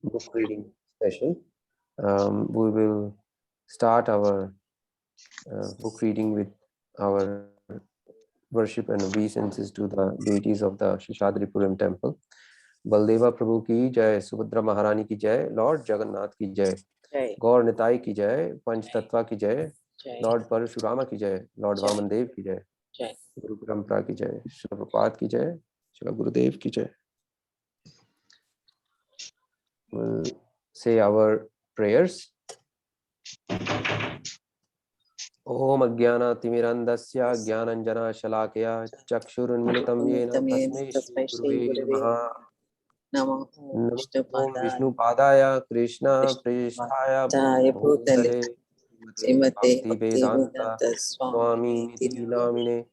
book reading session. We will start our book reading with our worship and obeisances to the deities of the Shishadripuram temple. Baldeva Prabhu ki jai, Subhadra Maharani ki jai, Lord Jagannath ki jai, Gaur Nitai ki jai, Panch Tattva ki jai, Lord Parashurama ki jai, Lord Vamandev ki jai, Guru Parampara ki jai, Srila Prabhupada ki jai, Srila Gurudev ki jai. We'll say our prayers. Om Ajnana Timirandasya Jnananjana Shalakaya Chakshurunmilitam Yena Tasmai Shri Guruve Namaha. Namo Vishnu Padaya Krishna Prishthaya Bhutale Srimate Bhaktivedanta Swami Niti Namine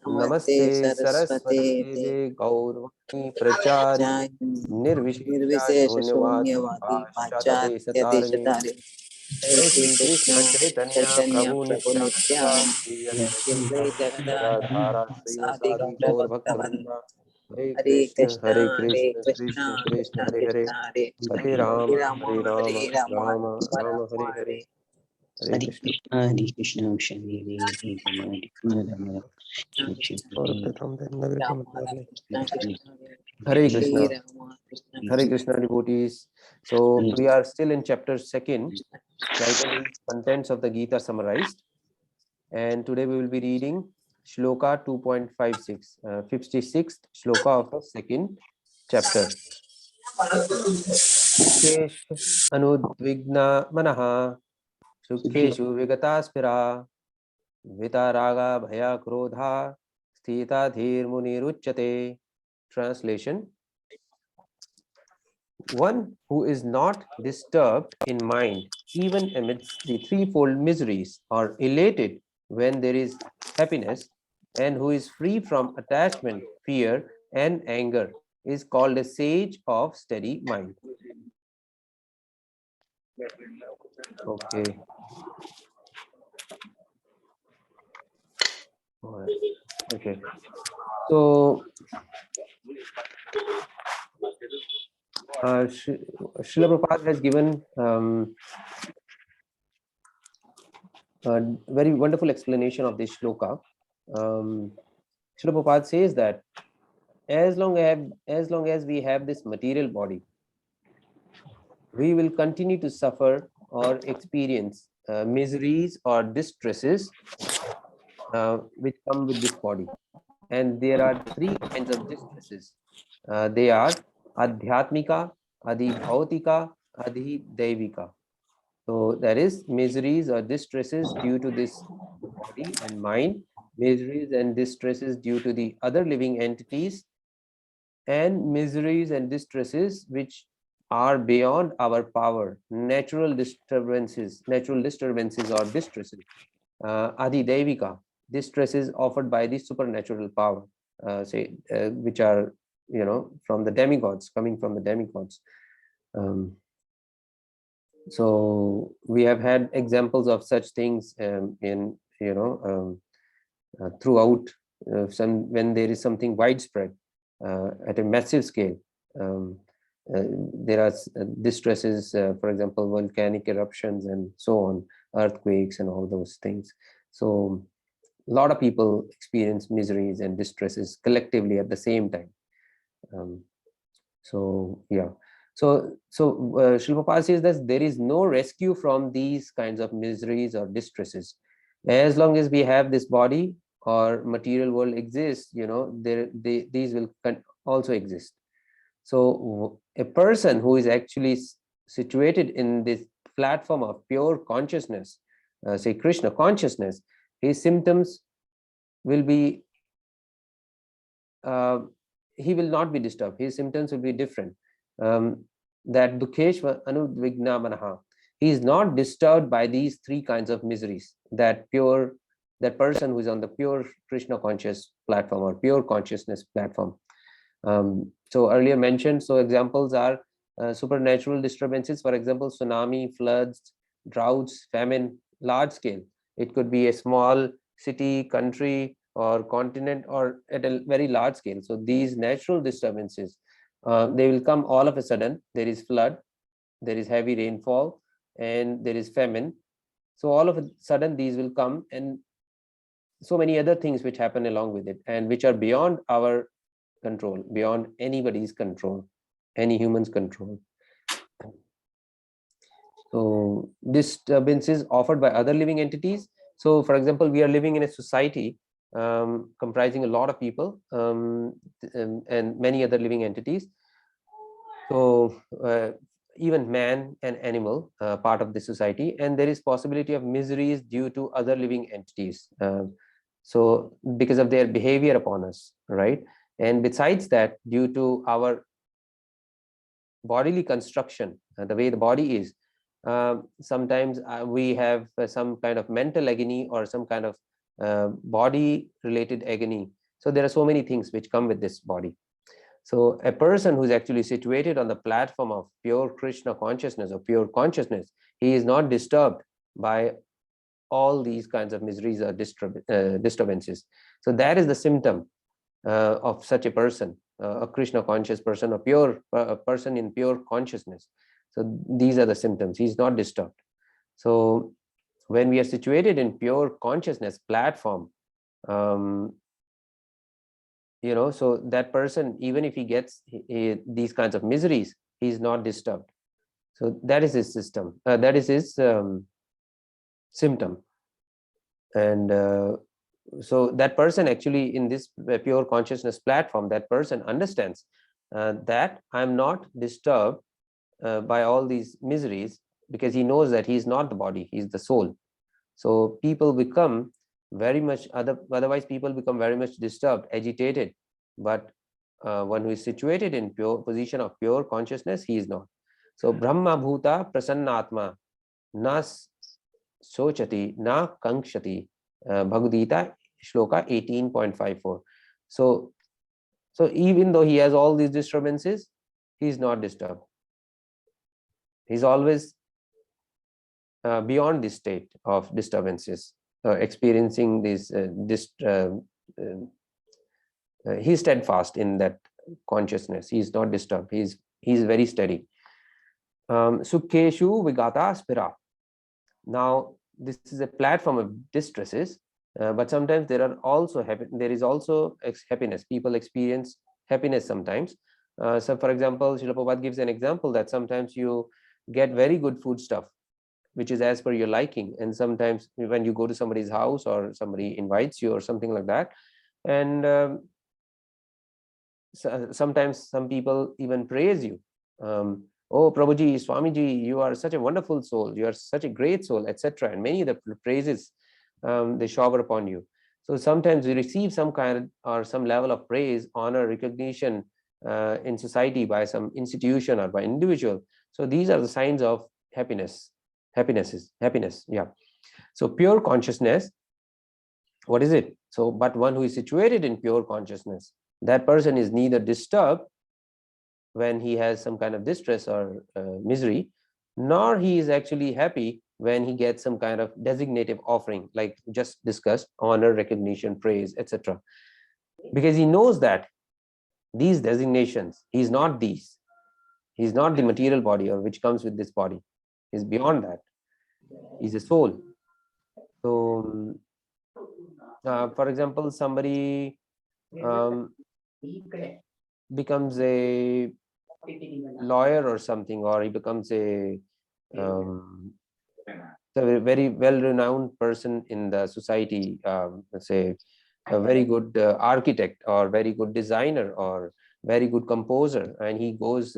Namaste Saraswati Deve Gaurvani Prachari Nirvishesha Shunyavadi Pachate Satarine Shri Krishna Chaitanya Prabhu Nityananda Shri Radhara Srivasadi Gaur Bhaktivinoda Hare Krishna Krishna Krishna Hare Hare Hare Rama Rama Rama Hare Hare Hare Krishna. Hare Krishna, Hare Krishna. Hare Krishna devotees. So we are still in chapter 2, titled Contents of the Gita Summarized, and today we will be reading Shloka 2.56, 56th Shloka of the 2nd chapter. Anudvigna manaha Sukheshu vigataspira Vitaraga bhaya krodha Sthita dhir muniruchyate. Translation: one who is not disturbed in mind even amidst the threefold miseries, or elated when there is happiness, and who is free from attachment, fear, and anger, is called a sage of steady mind. Okay. All right. Okay. So Srila Prabhupada has given a very wonderful explanation of this shloka. Srila Prabhupada says that as long as we have this material body, we will continue to suffer or experience miseries or distresses which come with this body. And there are three kinds of distresses. They are adhyatmika, adhibhautika, adhidaivika. So there is miseries or distresses due to this body and mind, miseries and distresses due to the other living entities, and miseries and distresses which are beyond our power, natural disturbances or distresses, adhidaivika, distresses offered by the supernatural power, which are, from the demigods, coming from the demigods. So we have had examples of such things in throughout when there is something widespread at a massive scale. There are distresses, for example, volcanic eruptions and so on, earthquakes and all those things. So a lot of people experience miseries and distresses collectively at the same time. So Srila Prabhupada says that there is no rescue from these kinds of miseries or distresses. As long as we have this body or material world exists, these will also exist. So a person who is actually situated in this platform of pure consciousness, say Krishna consciousness, his symptoms will be, he will not be disturbed. His symptoms will be different. That Dukheshva Anudvigna Manaha, he is not disturbed by these three kinds of miseries. That person who is on the pure Krishna conscious platform or pure consciousness platform. So earlier mentioned, so examples are supernatural disturbances, for example, tsunami, floods, droughts, famine, large scale. It could be a small city, country, or continent, or at a very large scale. So these natural disturbances, they will come all of a sudden. There is flood, there is heavy rainfall, and there is famine. So all of a sudden these will come, and so many other things which happen along with it, and which are beyond our control, beyond anybody's control, any human's control. So disturbances offered by other living entities. So for example, we are living in a society comprising a lot of people, and many other living entities. So even man and animal part of the society, and there is possibility of miseries due to other living entities, so because of their behavior upon us, right? And besides that, due to our bodily construction, the way the body is, sometimes we have some kind of mental agony or some kind of body related agony. So there are so many things which come with this body. So a person who's actually situated on the platform of pure Krishna consciousness or pure consciousness, he is not disturbed by all these kinds of miseries or disturbances. So that is the symptom of such a person, a Krishna conscious person, a pure person in pure consciousness. So these are the symptoms. He's not disturbed. So when we are situated in pure consciousness platform, so that person, even if he gets these kinds of miseries, he's not disturbed. So that is his system. That is his symptom. And so that person actually in this pure consciousness platform, that person understands that I'm not disturbed by all these miseries, because he knows that he is not the body, he is the soul. So people become very much otherwise people become very much disturbed, agitated, but one who is situated in pure position of pure consciousness, he is not. So Brahma Bhuta Prasannatma na sochati na kankshati, Bhagavad Gita shloka 18.54. So even though he has all these disturbances, he is not disturbed. He's always beyond this state of disturbances, experiencing this he's steadfast in that consciousness. He's not disturbed. He's very steady. Sukheshu vigata spira. Now this is a platform of distresses, but sometimes there is also happiness. People experience happiness sometimes. So for example, Srila Prabhupada gives an example that sometimes you get very good food stuff which is as per your liking, and sometimes when you go to somebody's house or somebody invites you or something like that, and sometimes some people even praise you, oh Prabhuji, Swamiji, you are such a wonderful soul, you are such a great soul, etc., and many of the praises they shower upon you. So sometimes you receive some kind or some level of praise, honor, recognition in society by some institution or by individual. So these are the signs of happiness. Happiness, yeah. So pure consciousness, what is it? So but one who is situated in pure consciousness, that person is neither disturbed when he has some kind of distress or misery, nor he is actually happy when he gets some kind of designative offering, like just discussed, honor, recognition, praise, etc. Because he knows that these designations, he's not the material body or which comes with this body. He's beyond that. He's a soul. So for example, somebody becomes a lawyer or something, or he becomes a very well-renowned person in the society, let's say a very good architect or very good designer or very good composer, and he goes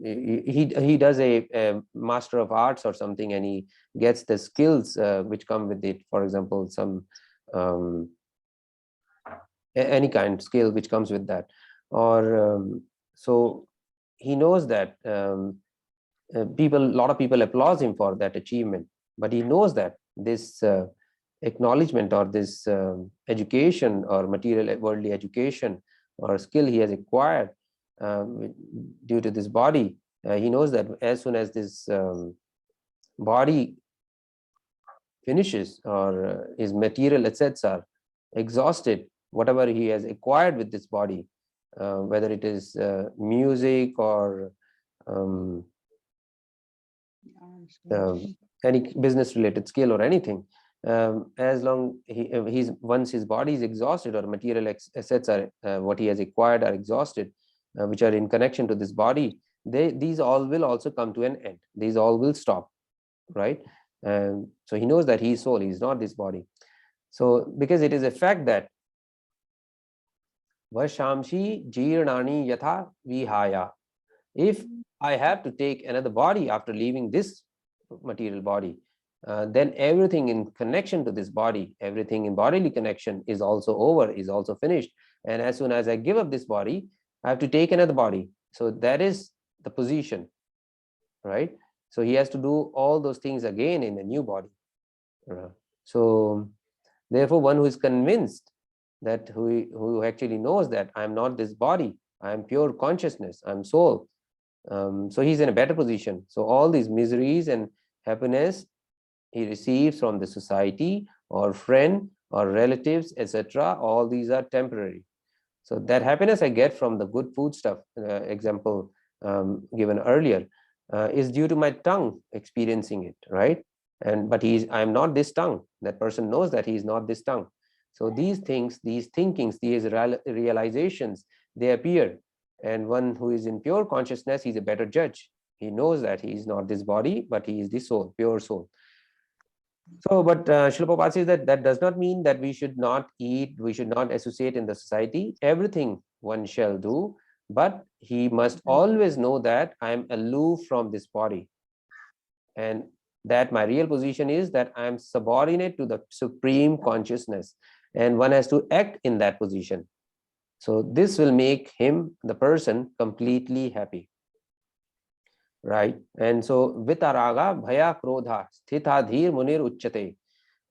he does a master of arts or something, and he gets the skills which come with it. For example, some any kind of skill which comes with that, or so he knows that a lot of people applaud him for that achievement, but he knows that this acknowledgement or this education or material worldly education or skill he has acquired due to this body, he knows that as soon as this body finishes or his material assets are exhausted, whatever he has acquired with this body, whether it is music or any business related skill or anything. As long once his body is exhausted, or material assets are what he has acquired are exhausted, which are in connection to this body, these all will also come to an end. These all will stop, right? So he knows that he is soul, he is not this body. So because it is a fact that vashamshi jirnani yatha vihaya, if I have to take another body after leaving this material body, then everything in connection to this body, everything in bodily connection is also over, is also finished. And as soon as I give up this body, I have to take another body. So that is the position, right? So he has to do all those things again in a new body. So therefore, one who is convinced, that who actually knows that I am not this body, I am pure consciousness, I am soul, so he's in a better position. So all these miseries and happiness he receives from the society or friend or relatives, etc., all these are temporary. So that happiness I get from the good food stuff, example given earlier, is due to my tongue experiencing it, right? But I am not this tongue. That person knows that he is not this tongue. So these things, these thinkings, these realizations, they appear. And one who is in pure consciousness, he's a better judge. He knows that he is not this body, but he is the soul, pure soul. So, but Srila Prabhupada says that that does not mean that we should not eat, we should not associate in the society. Everything one shall do, but he must always know that I am aloof from this body, and that my real position is that I am subordinate to the supreme consciousness, and one has to act in that position. So this will make him, the person, completely happy, right? And so vitaraga bhaya krodha sthita dhir munir uchyate,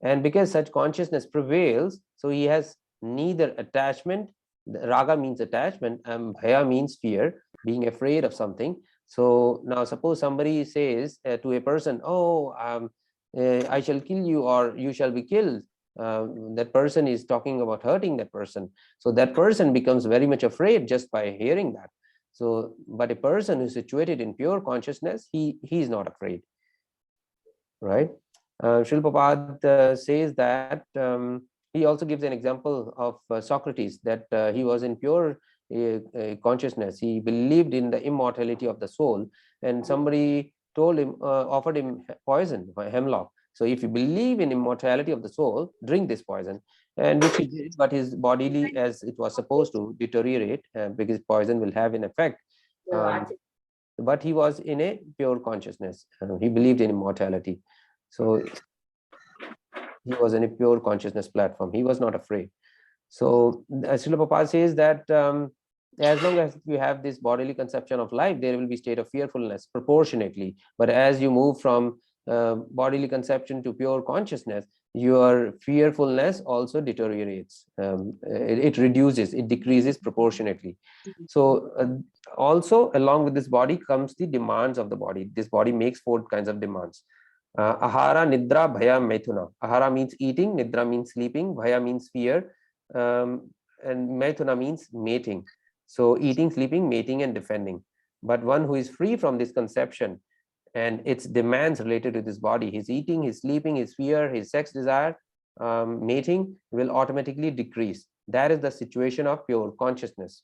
and because such consciousness prevails, so he has neither attachment, raga means attachment, and bhaya means fear, being afraid of something. So now suppose somebody says to a person, oh, I shall kill you, or you shall be killed. That person is talking about hurting that person. So that person becomes very much afraid just by hearing that. So, but a person who is situated in pure consciousness, he is not afraid, right? Srila Prabhupada says that he also gives an example of Socrates, that he was in pure consciousness. He believed in the immortality of the soul, and somebody told him, offered him poison, hemlock. So if you believe in immortality of the soul, drink this poison. And which he did, but his bodily, as it was supposed to, deteriorate because poison will have an effect. But he was in a pure consciousness. He believed in immortality. So he was in a pure consciousness platform. He was not afraid. So Srila Prabhupada says that as long as you have this bodily conception of life, there will be state of fearfulness proportionately. But as you move from bodily conception to pure consciousness, your fearfulness also deteriorates. It reduces, it decreases proportionately. So also along with this body comes the demands of the body. This body makes 4 kinds of demands. Ahara, Nidra, Bhaya, Maithuna. Ahara means eating, Nidra means sleeping, Bhaya means fear, and Maithuna means mating. So eating, sleeping, mating, and defending. But one who is free from this conception and its demands related to this body, his eating, his sleeping, his fear, his sex desire, mating will automatically decrease. That is the situation of pure consciousness.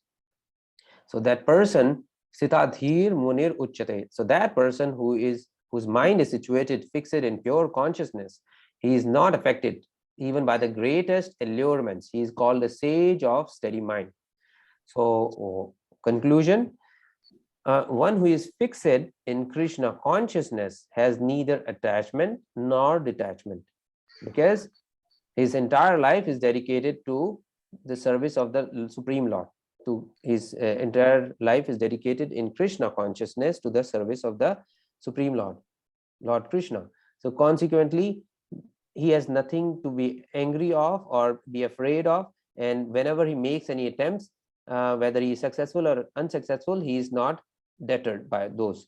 So that person, Sthita Dhir Munir Uchyate. So that person whose mind is situated, fixed in pure consciousness, he is not affected even by the greatest allurements. He is called a sage of steady mind. So conclusion, one who is fixed in Krishna consciousness has neither attachment nor detachment, because his entire life is dedicated to the service of the Supreme Lord. To his entire life is dedicated in Krishna consciousness to the service of the Supreme Lord, Lord Krishna. So consequently, he has nothing to be angry of or be afraid of. And whenever he makes any attempts, whether he is successful or unsuccessful, he is not deterred by those.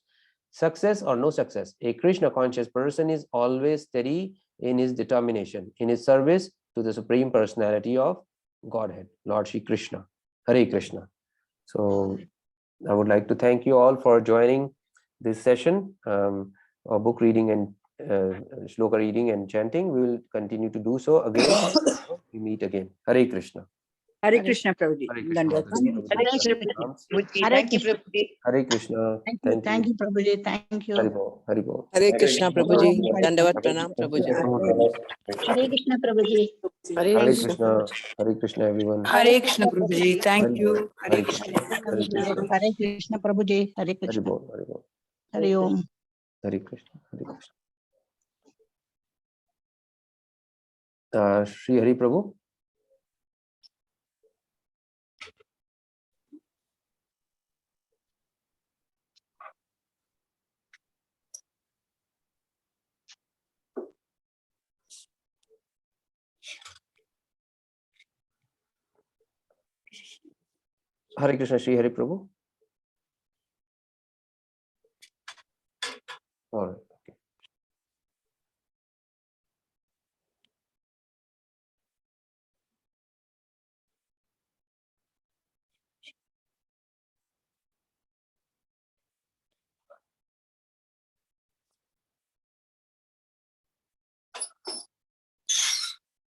Success or no success, a Krishna conscious person is always steady in his determination, in his service to the Supreme Personality of Godhead, Lord Shri Krishna. Hare Krishna. So I would like to thank you all for joining this session. or book reading and shloka reading and chanting. We will continue to do so again. We meet again. Hare Krishna. Hare Krishna, Prabhuji. Hare Krishna. Hare Krishna, Prabhuji. Thank you, Prabhuji. Hare Krishna. Thank you, Prabhuji. Thank you. Haribol. Haribol. Hare Krishna Prabhuji. Hare Dandavat Pranam Prabhuji. Hare Krishna, Prabhuji. Hare Krishna. Hare Krishna, everyone. Hare Krishna, Prabhuji. Thank you. Hare Krishna. Hare Krishna. Hare Krishna, Prabhuji. Hare Krishna. Haribol. Haribol. Hare Om. Hare Krishna. Hare Krishna. Shri Hari Prabhu. Hare Krishna, Shri Hari Prabhu. All right.